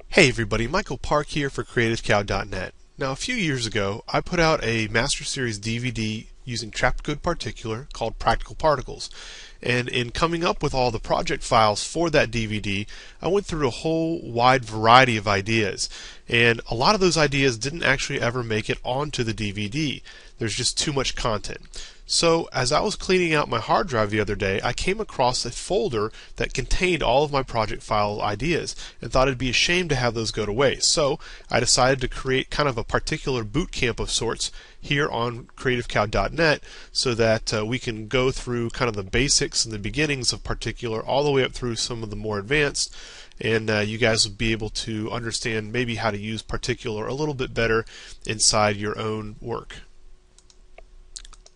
Hey everybody, Michael Park here for CreativeCow.net. Now a few years ago, I put out a Master Series DVD using trapped code particular called Practical Particles. And in coming up with all the project files for that DVD, I went through a whole wide variety of ideas. And a lot of those ideas didn't actually ever make it onto the DVD. There's just too much content. So as I was cleaning out my hard drive the other day, I came across a folder that contained all of my project file ideas and thought it'd be a shame to have those go to waste. So I decided to create kind of a particular boot camp of sorts here on CreativeCow.net so that we can go through kind of the basics and the beginnings of particular all the way up through some of the more advanced, and you guys will be able to understand maybe how to use particular a little bit better inside your own work.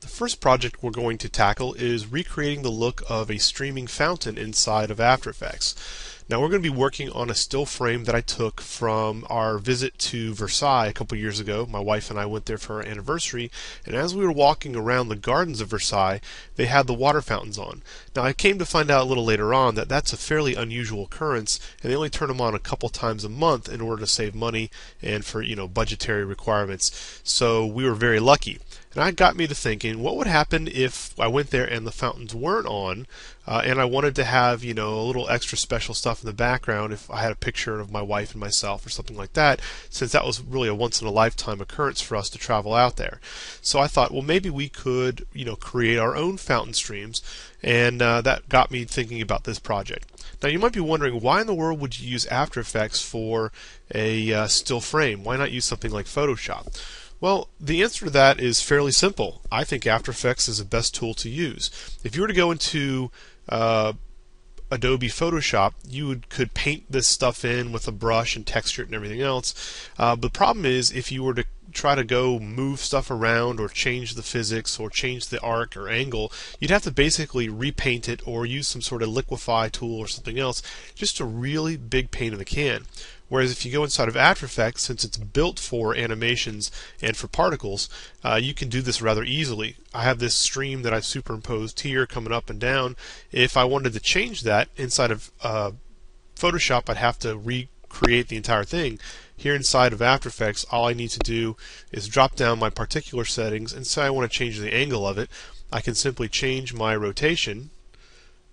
The first project we're going to tackle is recreating the look of a streaming fountain inside of After Effects. Now we're going to be working on a still frame that I took from our visit to Versailles a couple years ago. My wife and I went there for our anniversary, and as we were walking around the gardens of Versailles, they had the water fountains on. Now I came to find out a little later on that that's a fairly unusual occurrence, and they only turn them on a couple times a month in order to save money and for budgetary requirements. So we were very lucky. And that got me to thinking, what would happen if I went there and the fountains weren't on, and I wanted to have, a little extra special stuff in the background if I had a picture of my wife and myself or something like that, since that was really a once-in-a-lifetime occurrence for us to travel out there. So I thought, well, maybe we could, create our own fountain streams, and that got me thinking about this project. Now you might be wondering, why in the world would you use After Effects for a still frame? Why not use something like Photoshop? Well, the answer to that is fairly simple. I think After Effects is the best tool to use. If you were to go into Adobe Photoshop, you could paint this stuff in with a brush and texture it and everything else. But the problem is, if you were to try to go move stuff around or change the physics or change the arc or angle, you'd have to basically repaint it or use some sort of liquify tool or something else. Just a really big pain in the can. Whereas if you go inside of After Effects, since it's built for animations and for particles, you can do this rather easily. I have this stream that I've superimposed here coming up and down. If I wanted to change that inside of Photoshop, I'd have to recreate the entire thing. Here inside of After Effects, all I need to do is drop down my particular settings and say I want to change the angle of it. I can simply change my rotation,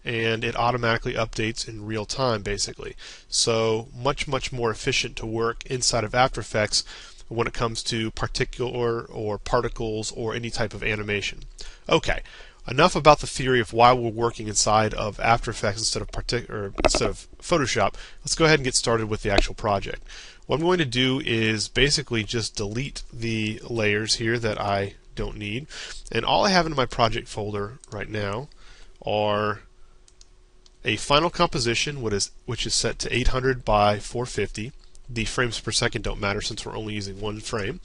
and it automatically updates in real time, basically. So much more efficient to work inside of After Effects when it comes to particular or particles or any type of animation. Okay, enough about the theory of why we're working inside of After Effects instead of Photoshop. Let's go ahead and get started with the actual project. What I'm going to do is basically just delete the layers here that I don't need, and all I have in my project folder right now are a final composition which is set to 800 by 450. The frames per second don't matter since we're only using one frame.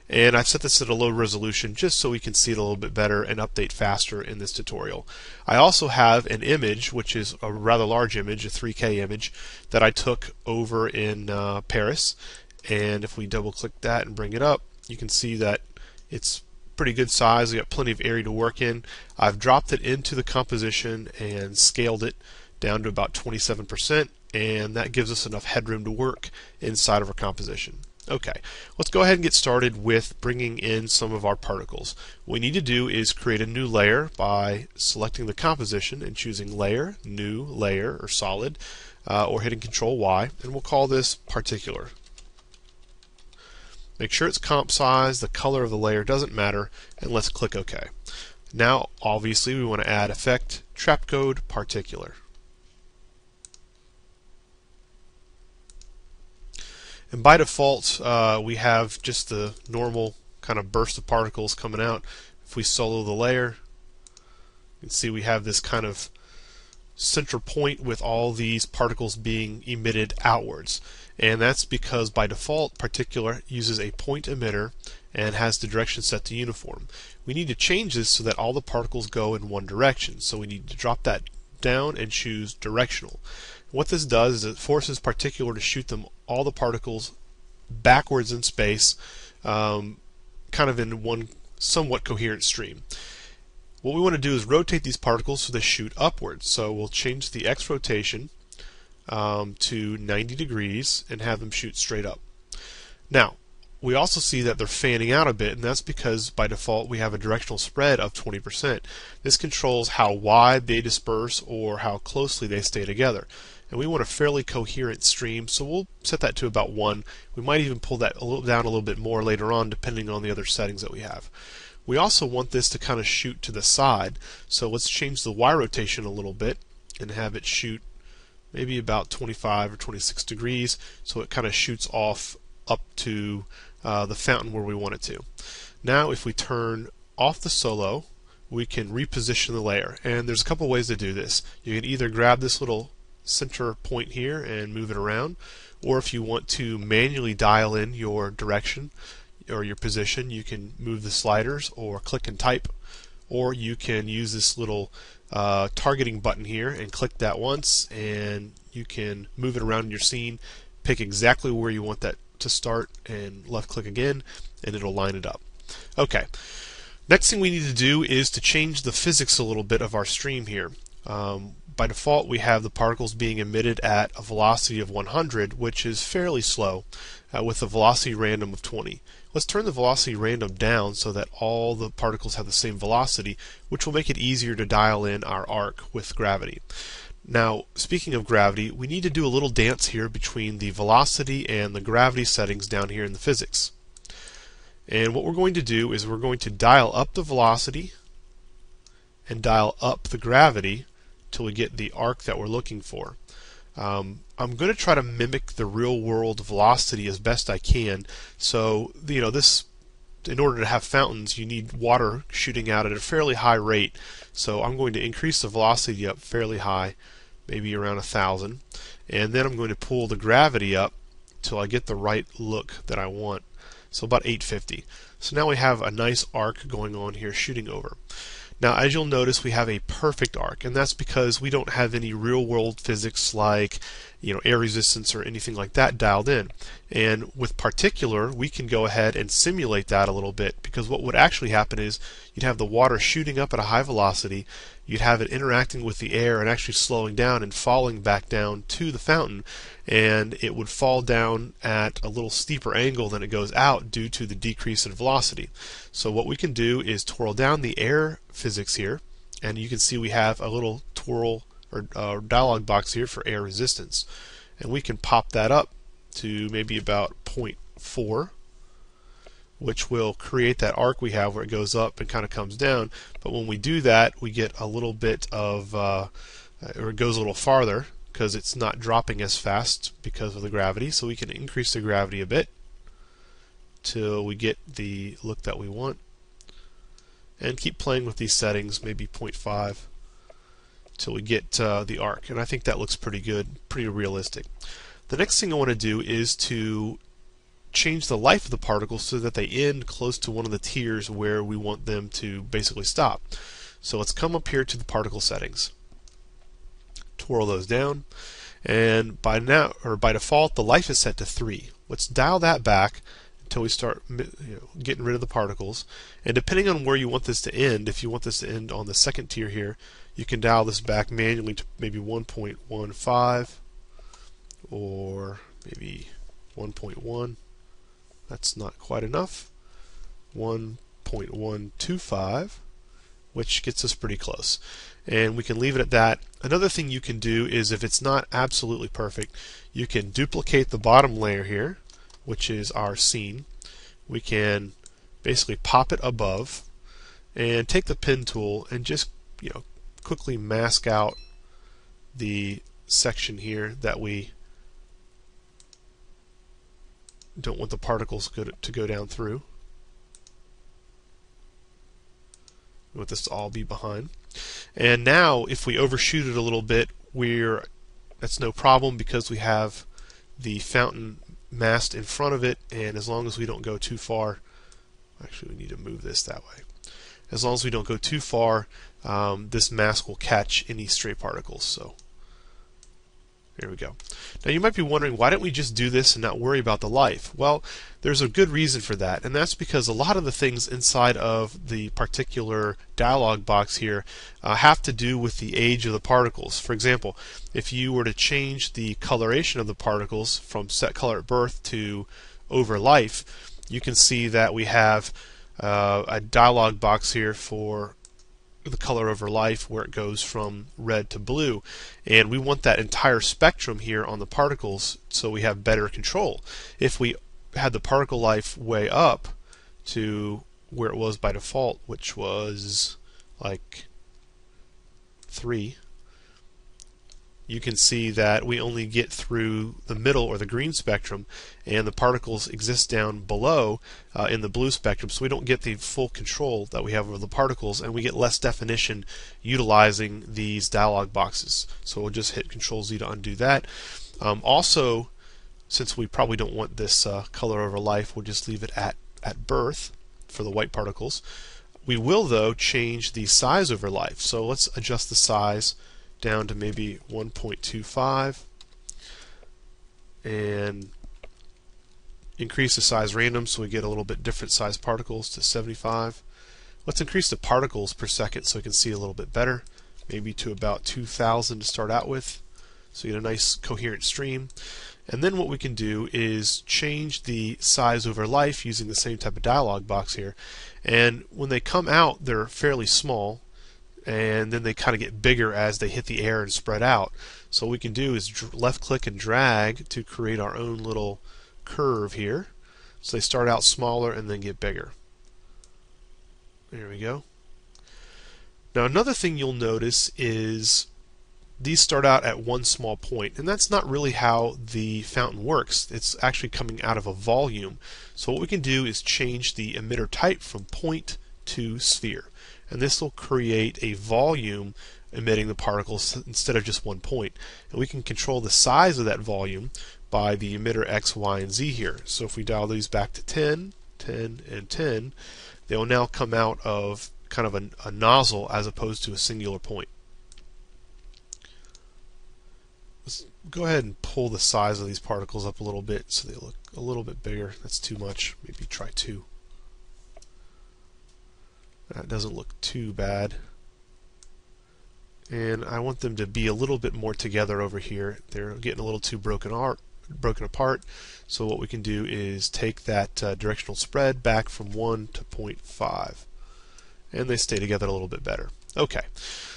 And I've set this at a low resolution just so we can see it a little bit better and update faster in this tutorial. I also have an image, which is a rather large image, a 3K image, that I took over in Paris. And if we double click that and bring it up, you can see that it's pretty good size. We got plenty of area to work in. I've dropped it into the composition and scaled it down to about 27%, and that gives us enough headroom to work inside of our composition. Okay, let's go ahead and get started with bringing in some of our particles. What we need to do is create a new layer by selecting the composition and choosing Layer, New, Layer, or Solid, or hitting Control Y, and we'll call this Particular. Make sure it's comp size, the color of the layer doesn't matter, and let's click OK. Now, obviously, we want to add Effect, Trap Code, Particular. And by default, we have just the normal kind of burst of particles coming out. If we solo the layer, you can see we have this kind of center point with all these particles being emitted outwards. And that's because by default, Particular uses a point emitter and has the direction set to uniform. We need to change this so that all the particles go in one direction. So we need to drop that down and choose directional. What this does is it forces particular to shoot all the particles backwards in space, kind of in one somewhat coherent stream. What we want to do is rotate these particles so they shoot upwards. So we'll change the X rotation to 90 degrees and have them shoot straight up. Now, we also see that they're fanning out a bit, and that's because by default we have a directional spread of 20%. This controls how wide they disperse or how closely they stay together. And we want a fairly coherent stream, so we'll set that to about 1. We might even pull that down a little bit more later on depending on the other settings that we have. We also want this to kind of shoot to the side, so let's change the Y rotation a little bit and have it shoot maybe about 25 or 26 degrees, so it kind of shoots off up to the fountain where we want it to. Now if we turn off the solo, we can reposition the layer, and there's a couple ways to do this. You can either grab this little center point here and move it around, or if you want to manually dial in your direction or your position, you can move the sliders or click and type, or you can use this little targeting button here and click that once, and you can move it around in your scene, pick exactly where you want that to start, and left click again, and it'll line it up. Okay, next thing we need to do is to change the physics a little bit of our stream here. By default we have the particles being emitted at a velocity of 100, which is fairly slow, with a velocity random of 20. Let's turn the velocity random down so that all the particles have the same velocity, which will make it easier to dial in our arc with gravity. Now, speaking of gravity, we need to do a little dance here between the velocity and the gravity settings down here in the physics. And what we're going to do is we're going to dial up the velocity and dial up the gravity till we get the arc that we're looking for. I'm going to try to mimic the real world velocity as best I can. So, this, in order to have fountains, you need water shooting out at a fairly high rate. So I'm going to increase the velocity up fairly high, maybe around 1,000, and then I'm going to pull the gravity up till I get the right look that I want. So about 850. So now we have a nice arc going on here shooting over. Now, as you'll notice, we have a perfect arc, and that's because we don't have any real-world physics like, air resistance or anything like that dialed in. And with particular, we can go ahead and simulate that a little bit, because what would actually happen is you'd have the water shooting up at a high velocity, you'd have it interacting with the air and actually slowing down and falling back down to the fountain, and it would fall down at a little steeper angle than it goes out due to the decrease in velocity. So what we can do is twirl down the air physics here, and you can see we have a little twirl or dialog box here for air resistance, and we can pop that up to maybe about 0.4, which will create that arc we have where it goes up and kind of comes down. But when we do that, we get a little bit of or it goes a little farther because it's not dropping as fast because of the gravity. So we can increase the gravity a bit till we get the look that we want, and keep playing with these settings, maybe 0.5, till we get the arc. And I think that looks pretty good, pretty realistic. The next thing I want to do is to change the life of the particles so that they end close to one of the tiers where we want them to basically stop. So let's come up here to the particle settings, twirl those down, and by default the life is set to 3. Let's dial that back until we start getting rid of the particles, and depending on where you want this to end, if you want this to end on the second tier here, you can dial this back manually to maybe 1.15 or maybe 1.1. That's not quite enough. 1.125, which gets us pretty close. And we can leave it at that. Another thing you can do is, if it's not absolutely perfect, you can duplicate the bottom layer here, which is our scene. We can basically pop it above and take the pen tool and just quickly mask out the section here that we don't want the particles to go down through. We want this to all be behind. And now if we overshoot it a little bit, that's no problem because we have the fountain masked in front of it, and as long as we don't go too far, actually we need to move this that way. As long as we don't go too far, this mask will catch any stray particles. So There we go. Now you might be wondering, why don't we just do this and not worry about the life? Well, there's a good reason for that, and that's because a lot of the things inside of the particular dialog box here have to do with the age of the particles. For example, if you were to change the coloration of the particles from set color at birth to over life, you can see that we have a dialog box here for the color over life where it goes from red to blue, and we want that entire spectrum here on the particles so we have better control. If we had the particle life way up to where it was by default, which was like 3, you can see that we only get through the middle or the green spectrum, and the particles exist down below in the blue spectrum, so we don't get the full control that we have over the particles, and we get less definition utilizing these dialog boxes. So we'll just hit Control Z to undo that. Also, since we probably don't want this color over life, we'll just leave it at birth for the white particles. We will, though, change the size over life. So let's adjust the size down to maybe 1.25 and increase the size random so we get a little bit different size particles to 75. Let's increase the particles per second so we can see a little bit better, maybe to about 2,000 to start out with, so you get a nice coherent stream. And then what we can do is change the size over life using the same type of dialog box here, and when they come out they're fairly small, and then they kind of get bigger as they hit the air and spread out. So what we can do is left click and drag to create our own little curve here. So they start out smaller and then get bigger. There we go. Now another thing you'll notice is these start out at one small point, and that's not really how the fountain works. It's actually coming out of a volume. So what we can do is change the emitter type from point to sphere, and this will create a volume emitting the particles instead of just one point. And we can control the size of that volume by the emitter X, Y, and Z here. So if we dial these back to 10, 10, and 10, they will now come out of kind of a nozzle as opposed to a singular point. Let's go ahead and pull the size of these particles up a little bit so they look a little bit bigger. That's too much. Maybe try 2. That doesn't look too bad. And I want them to be a little bit more together over here. They're getting a little too broken apart. So what we can do is take that directional spread back from 1 to 0.5. And they stay together a little bit better. Okay,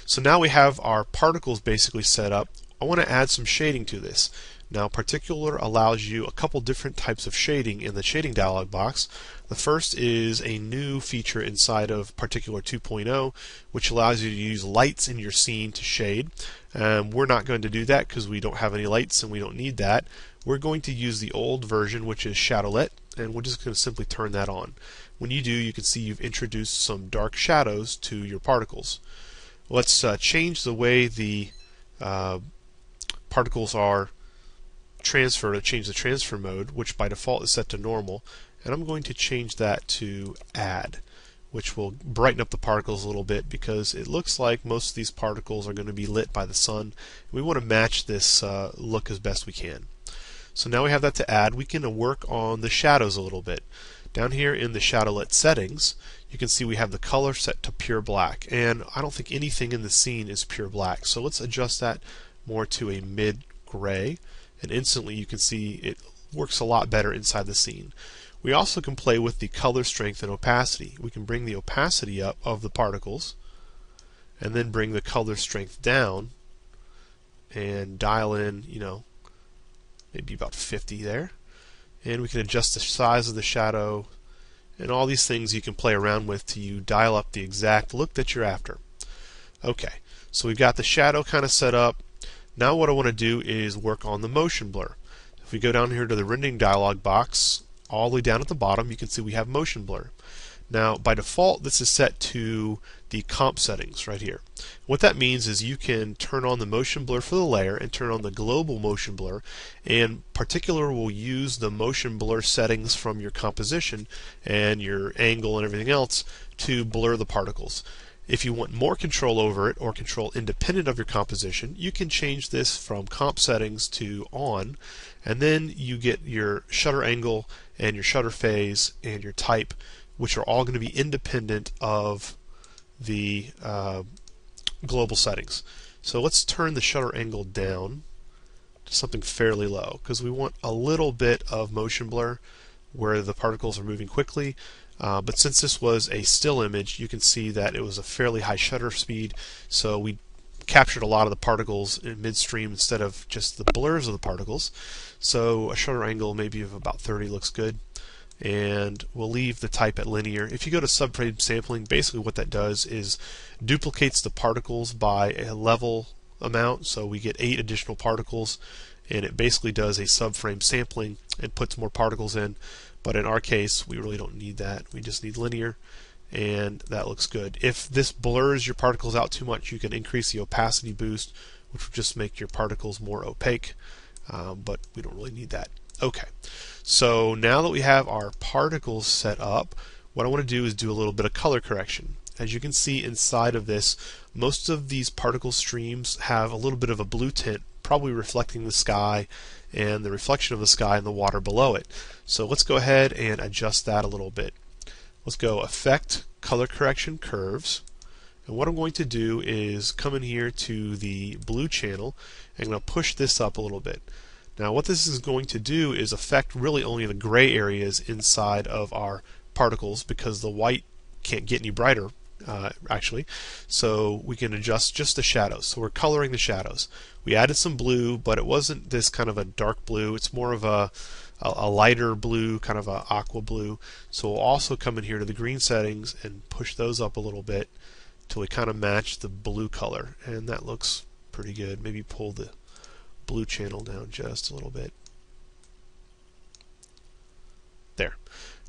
so now we have our particles basically set up. I want to add some shading to this. Now, Particular allows you a couple different types of shading in the shading dialog box. The first is a new feature inside of Particular 2.0, which allows you to use lights in your scene to shade. We're not going to do that because we don't have any lights and we don't need that. We're going to use the old version, which is Shadowlet, and we're just going to simply turn that on. When you do, you can see you've introduced some dark shadows to your particles. Let's change the way the particles are transferred, or change the transfer mode, which by default is set to normal, and I'm going to change that to add, which will brighten up the particles a little bit because it looks like most of these particles are going to be lit by the sun. We want to match this look as best we can. So now we have that to add. We can work on the shadows a little bit. Down here in the Shadowlet settings, you can see we have the color set to pure black, and I don't think anything in the scene is pure black, so let's adjust that more to a mid gray, and instantly you can see it works a lot better inside the scene. We also can play with the color strength and opacity. We can bring the opacity up of the particles and then bring the color strength down and dial in, maybe about 50 there. And we can adjust the size of the shadow, and all these things you can play around with till you dial up the exact look that you're after. Okay, so we've got the shadow kind of set up. Now what I want to do is work on the motion blur. If we go down here to the rendering dialog box, all the way down at the bottom, you can see we have motion blur. Now by default this is set to the comp settings right here. What that means is you can turn on the motion blur for the layer and turn on the global motion blur, and Particular will use the motion blur settings from your composition and your angle and everything else to blur the particles. If you want more control over it or control independent of your composition, you can change this from comp settings to on, and then you get your shutter angle and your shutter phase and your type, which are all going to be independent of the global settings. So let's turn the shutter angle down to something fairly low because we want a little bit of motion blur where the particles are moving quickly. But since this was a still image, you can see that it was a fairly high shutter speed, so we captured a lot of the particles in midstream instead of just the blurs of the particles. So a shutter angle maybe of about 30 looks good, and we'll leave the type at linear. If you go to subframe sampling, basically what that does is duplicates the particles by a level amount, so we get 8 additional particles, and it basically does a subframe sampling and puts more particles in. But in our case, we really don't need that. We just need linear, and that looks good. If this blurs your particles out too much, you can increase the opacity boost, which will just make your particles more opaque, but we don't really need that. Okay, so now that we have our particles set up, what I want to do is do a little bit of color correction. As you can see inside of this, most of these particle streams have a little bit of a blue tint, probably reflecting the sky and the reflection of the sky and the water below it. So let's go ahead and adjust that a little bit. Let's go Effect, Color Correction, Curves. And what I'm going to do is come in here to the blue channel and I'm going to push this up a little bit. Now what this is going to do is affect really only the gray areas inside of our particles because the white can't get any brighter actually, so we can adjust just the shadows. So we're coloring the shadows. We added some blue, but it wasn't this kind of a dark blue. It's more of a lighter blue, kind of a aqua blue. So we'll also come in here to the green settings and push those up a little bit till we kind of match the blue color, and that looks pretty good. Maybe pull the blue channel down just a little bit. There.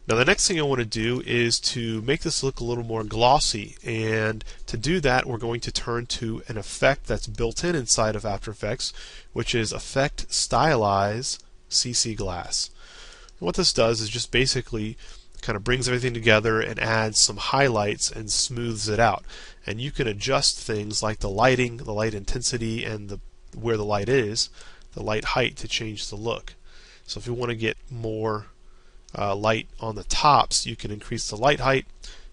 Now the next thing I want to do is to make this look a little more glossy, and to do that we're going to turn to an effect that's built in inside of After Effects, which is Effect Stylize CC Glass. And what this does is just basically kind of brings everything together and adds some highlights and smooths it out. And you can adjust things like the lighting, the light intensity, and where the light is, the light height, to change the look. So if you want to get more light on the tops, you can increase the light height,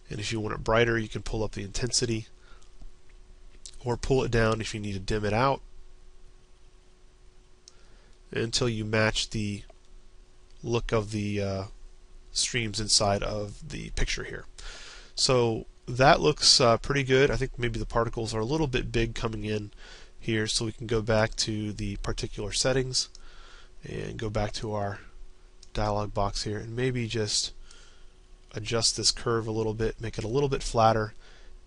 and if you want it brighter, you can pull up the intensity or pull it down if you need to dim it out until you match the look of the streams inside of the picture here. So that looks pretty good. I think maybe the particles are a little bit big coming in here, so we can go back to the particular settings and go back to our dialog box here and maybe just adjust this curve a little bit, make it a little bit flatter,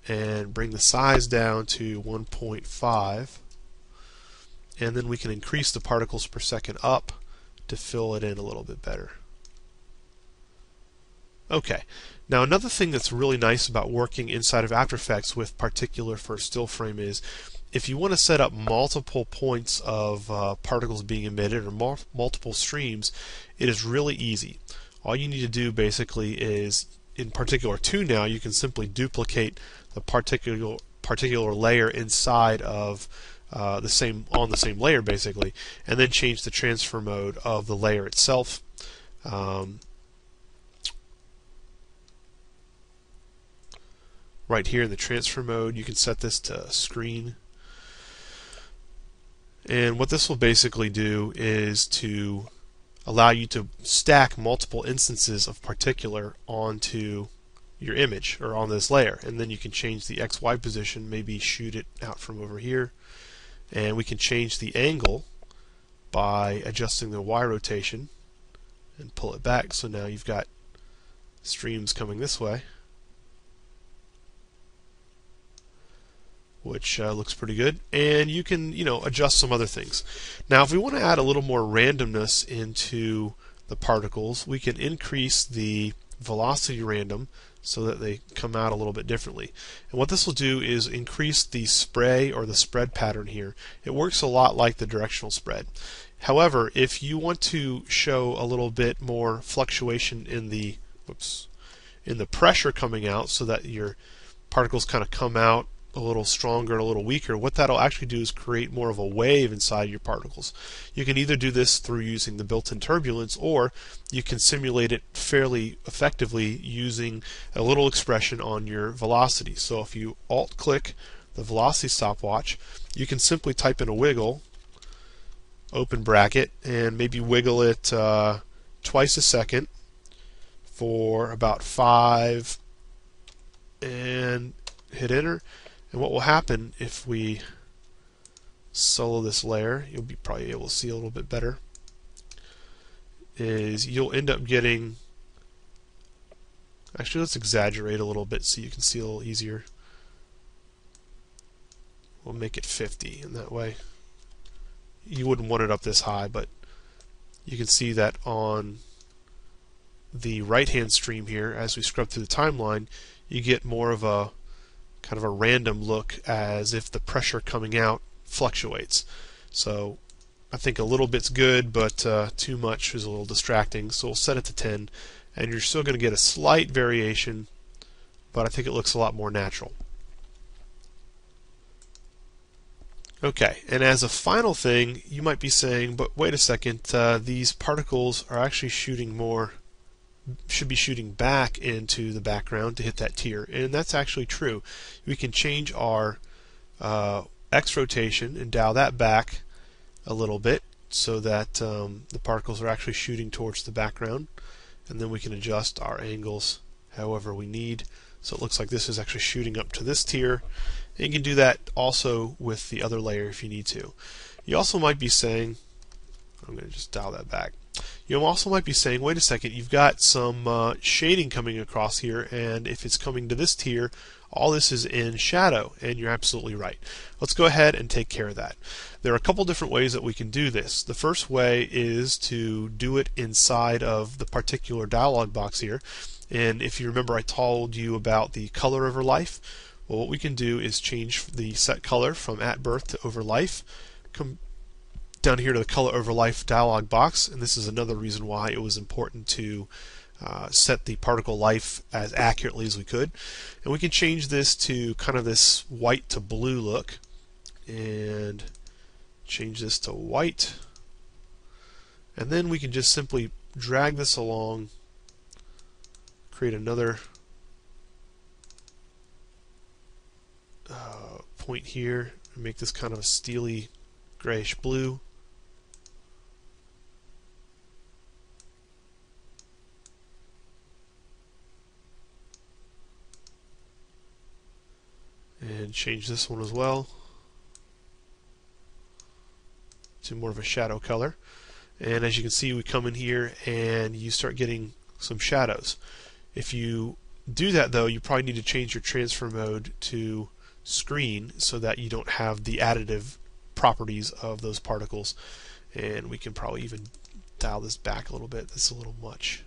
and bring the size down to 1.5, and then we can increase the particles per second up to fill it in a little bit better. Okay, now another thing that's really nice about working inside of After Effects with particular for still frame is if you want to set up multiple points of particles being emitted or multiple streams, it is really easy. All you need to do basically is, in particular 2 now, you can simply duplicate the particular layer inside of on the same layer basically, and then change the transfer mode of the layer itself. Right here in the transfer mode, you can set this to screen. And what this will basically do is to allow you to stack multiple instances of particular onto your image or on this layer, and then you can change the XY position, maybe shoot it out from over here, and we can change the angle by adjusting the Y rotation and pull it back, so now you've got streams coming this way, which looks pretty good. And you can, adjust some other things. Now, if we want to add a little more randomness into the particles, we can increase the velocity random so that they come out a little bit differently. And what this will do is increase the spray or the spread pattern here. It works a lot like the directional spread. However, if you want to show a little bit more fluctuation in the pressure coming out so that your particles kind of come out a little stronger and a little weaker, what that'll actually do is create more of a wave inside your particles. You can either do this through using the built-in turbulence, or you can simulate it fairly effectively using a little expression on your velocity. So if you alt-click the velocity stopwatch, you can simply type in a wiggle, open bracket, and maybe wiggle it twice a second for about 5, and hit enter. And what will happen if we solo this layer, you'll be probably able to see a little bit better, is you'll end up getting, actually let's exaggerate a little bit so you can see a little easier. We'll make it 50, and that way you wouldn't want it up this high, but you can see that on the right hand stream here, as we scrub through the timeline, you get more of a kind of a random look, as if the pressure coming out fluctuates. So I think a little bit's good, but too much is a little distracting, so we'll set it to 10, and you're still going to get a slight variation, but I think it looks a lot more natural. Okay, and as a final thing, you might be saying, but wait a second, these particles are actually should be shooting back into the background to hit that tier, and that's actually true. We can change our X rotation and dial that back a little bit so that the particles are actually shooting towards the background, and then we can adjust our angles however we need, so it looks like this is actually shooting up to this tier. And you can do that also with the other layer if you need to. You also might be saying, I'm going to just dial that back. You also might be saying, wait a second, you've got some shading coming across here, and if it's coming to this tier, all this is in shadow, and you're absolutely right. Let's go ahead and take care of that. There are a couple different ways that we can do this. The first way is to do it inside of the particular dialog box here, and if you remember, I told you about the color over life. Well, what we can do is change the set color from at birth to over life. Come down here to the color over life dialog box, and this is another reason why it was important to set the particle life as accurately as we could. And we can change this to kind of this white to blue look, and change this to white, and then we can just simply drag this along, create another point here, and make this kind of a steely grayish blue. And change this one as well to more of a shadow color. And as you can see, we come in here and you start getting some shadows. If you do that though, you probably need to change your transfer mode to screen so that you don't have the additive properties of those particles. And we can probably even dial this back a little bit. That's a little much.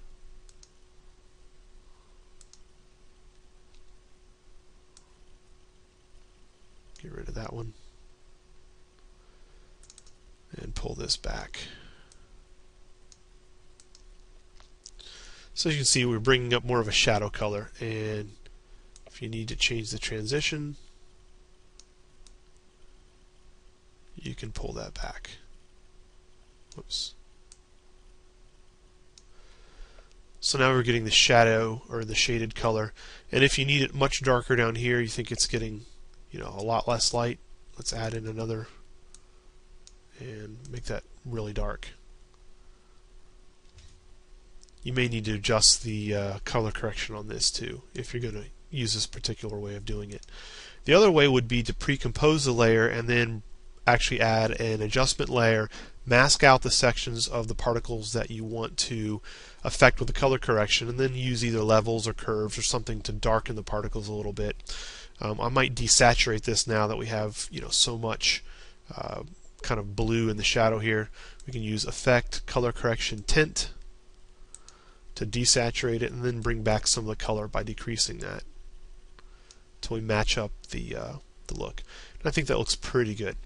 Get rid of that one and pull this back. So as you can see, we're bringing up more of a shadow color, and if you need to change the transition, you can pull that back. Whoops. So now we're getting the shadow or the shaded color, and if you need it much darker down here, you think it's getting, you know, a lot less light, let's add in another and make that really dark. You may need to adjust the color correction on this too if you're going to use this particular way of doing it. The other way would be to pre-compose the layer and then actually add an adjustment layer, mask out the sections of the particles that you want to affect with the color correction, and then use either levels or curves or something to darken the particles a little bit. I might desaturate this now that we have, you know, so much kind of blue in the shadow here. We can use Effect, Color Correction, Tint to desaturate it, and then bring back some of the color by decreasing that until we match up the look. And I think that looks pretty good.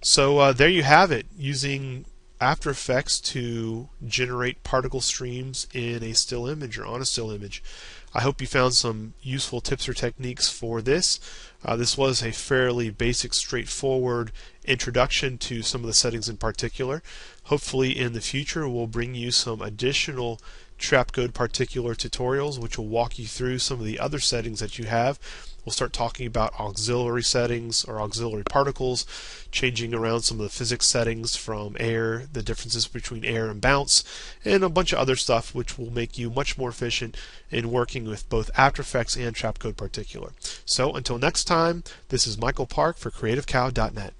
So there you have it, using After Effects to generate particle streams in a still image or on a still image. I hope you found some useful tips or techniques for this. This was a fairly basic, straightforward introduction to some of the settings in particular. Hopefully in the future we'll bring you some additional Trapcode particular tutorials which will walk you through some of the other settings that you have. We'll start talking about auxiliary settings or auxiliary particles, changing around some of the physics settings from air, the differences between air and bounce, and a bunch of other stuff which will make you much more efficient in working with both After Effects and Trapcode particular. So until next time, this is Michael Park for CreativeCow.net.